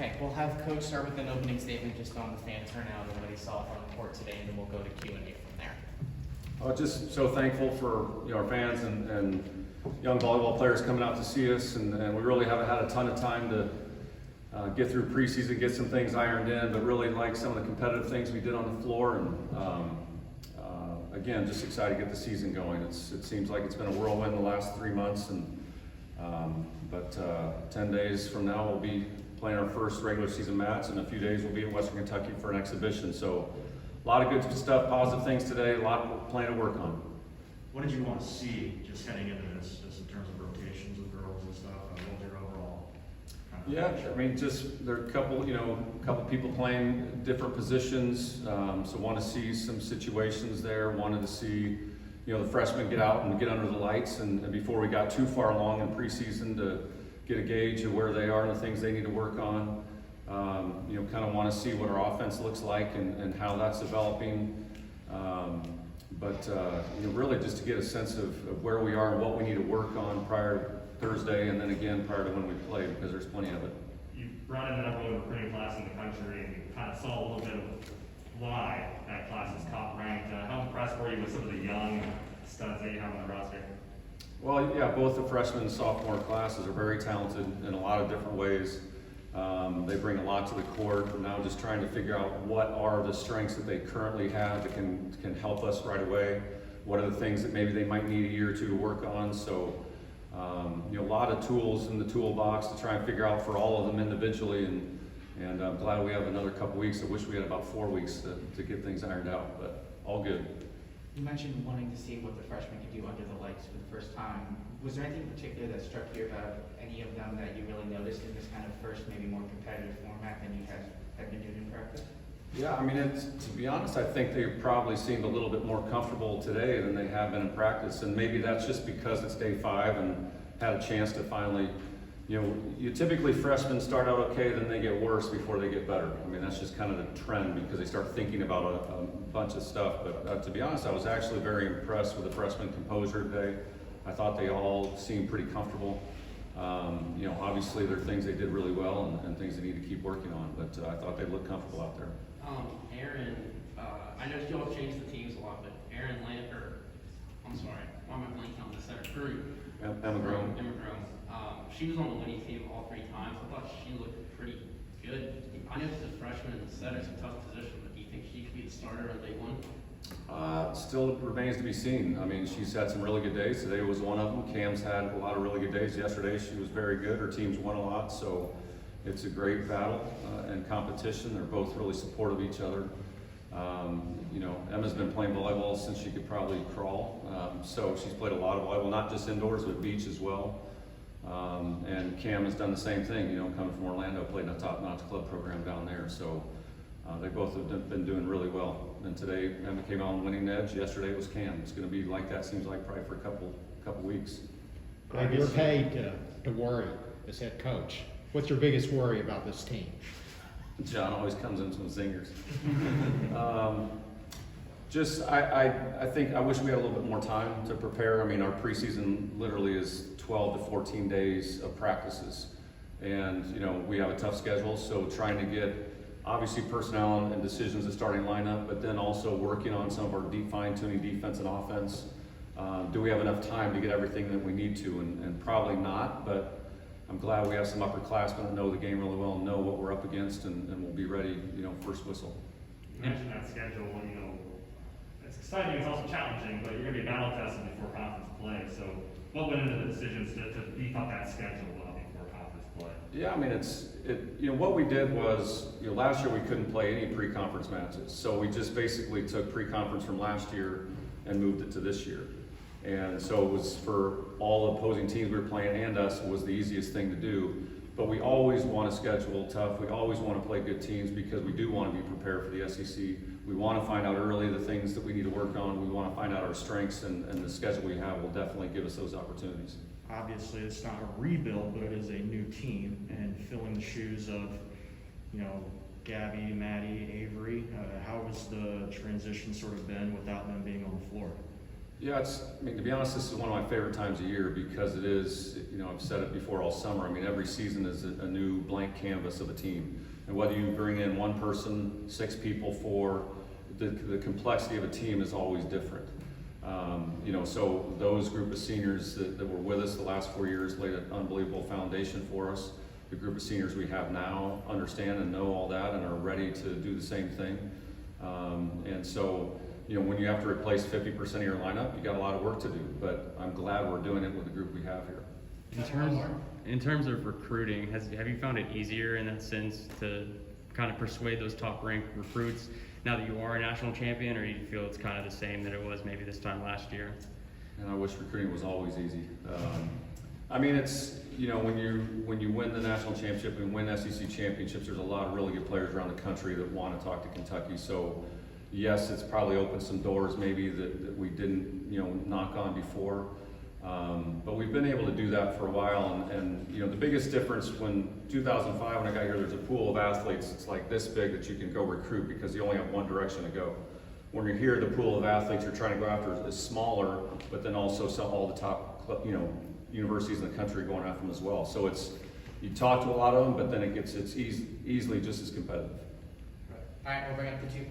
Okay, we'll have Coach start with an opening statement just on the fan turnout and what he saw on the court today, and then we'll go to Q&A from there. Just so thankful for our fans and young volleyball players coming out to see us, and we really haven't had a ton of time to get through preseason, get some things ironed in, but really like some of the competitive things we did on the floor, and again, just excited to get the season going. It seems like it's been a whirlwind the last 3 months, but 10 days from now we'll be playing our first regular season match. In a few days we'll be in Western Kentucky for an exhibition. So a lot of good stuff, positive things today, a lot of plan to work on. What did you want to see just heading into this in terms of rotations with girls and stuff? What was your overall kind of Yeah, I mean, just there are a couple people playing different positions. So want to see some situations there. Wanted to see the freshmen get out and get under the lights, and before we got too far along in preseason to get a gauge of where they are and the things they need to work on. Kind of want to see what our offense looks like and how that's developing. Really just to get a sense of where we are and what we need to work on prior to Thursday, and then again prior to when we play, because there's plenty of it. You brought in the number one recruiting class in the country, and you kind of saw a little bit of why that class is top ranked. How impressed were you with some of the young studs that you have on the roster? Well, yeah, both the freshman and sophomore classes are very talented in a lot of different ways. They bring a lot to the court, and now just trying to figure out what are the strengths that they currently have that can help us right away. What are the things that maybe they might need a year or two to work on? So, a lot of tools in the toolbox to try and figure out for all of them individually, and I'm glad we have another couple weeks. I wish we had about 4 weeks to get things ironed out, but all good. You mentioned wanting to see what the freshmen could do under the lights for the first time. Was there anything in particular that struck you about any of them that you really noticed in this kind of first, maybe more competitive format than you had been doing in practice? Yeah, I mean, to be honest, I think they probably seemed a little bit more comfortable today than they have been in practice, and maybe that's just because it's day 5 and had a chance to finally, you typically freshmen start out okay, then they get worse before they get better. I mean, that's just kind of the trend because they start thinking about a bunch of stuff. But to be honest, I was actually very impressed with the freshman composure today. I thought they all seemed pretty comfortable. Obviously there are things they did really well and things they need to keep working on, but I thought they looked comfortable out there. Aaron, I know you all changed the teams a lot, but Aaron I'm sorry, why am I blanking on the center? Emma Groom. She was on the winning team all 3 times. I thought she looked pretty good. I know she's a freshman and the setter's a tough position, but do you think she could be the starter on day 1? Still remains to be seen. I mean, she's had some really good days. Today was one of them. Cam's had a lot of really good days. Yesterday she was very good. Her team's won a lot, so it's a great battle and competition. They're both really supportive of each other. Emma's been playing volleyball since she could probably crawl, so she's played a lot of volleyball, not just indoors, but beach as well. And Cam has done the same thing, coming from Orlando, played in a top-notch club program down there. So they both have been doing really well. And today, Emma came out on winning edge. Yesterday was Cam. It's going to be like that, seems like, probably for a couple weeks. Greg, you're paid to worry as head coach. What's your biggest worry about this team? John always comes in some zingers. I think I wish we had a little bit more time to prepare. I mean, our preseason literally is 12 to 14 days of practices. And, we have a tough schedule, so trying to get obviously personnel and decisions of starting lineup, but then also working on some of our fine-tuning defense and offense. Do we have enough time to get everything that we need to? And probably not, but I'm glad we have some upperclassmen that know the game really well and know what we're up against, and we'll be ready, first whistle. You mentioned that schedule, it's exciting, it's also challenging, but you're going to be battle tested before conference play. So what went into the decisions to beef up that schedule before conference play? Yeah, I mean, what we did was, last year we couldn't play any pre-conference matches. So we just basically took pre-conference from last year and moved it to this year. And so it was for all opposing teams we were playing and us, it was the easiest thing to do. But we always want to schedule tough. We always want to play good teams because we do want to be prepared for the SEC. We want to find out early the things that we need to work on. We want to find out our strengths, and the schedule we have will definitely give us those opportunities. Obviously, it's not a rebuild, but it is a new team, and filling the shoes of, Gabby, Maddie, Avery. How has the transition sort of been without them being on the floor? Yeah, I mean, to be honest, this is one of my favorite times of year because it is, I've said it before all summer. I mean, every season is a new blank canvas of a team. And whether you bring in one person, 6 people, 4, the complexity of a team is always different. So those group of seniors that were with us the last 4 years laid an unbelievable foundation for us. The group of seniors we have now understand and know all that and are ready to do the same thing. And so, when you have to replace 50% of your lineup, you got a lot of work to do, but I'm glad we're doing it with the group we have here. In terms of recruiting, have you found it easier in that sense to kind of persuade those top ranked recruits now that you are a national champion, or do you feel it's kind of the same that it was maybe this time last year? And I wish recruiting was always easy. I mean, it's, when you win the national championship and win SEC championships, there's a lot of really good players around the country that want to talk to Kentucky. So yes, it's probably opened some doors maybe that we didn't, knock on before. But we've been able to do that for a while. And the biggest difference when 2005, when I got here, there's a pool of athletes. It's like this big that you can go recruit because you only have one direction to go. When you're here, the pool of athletes you're trying to go after is smaller, but then also all the top, universities in the country going after them as well. So you talk to a lot of them, but then it's easily just as competitive. All right, we'll bring up the 2 players.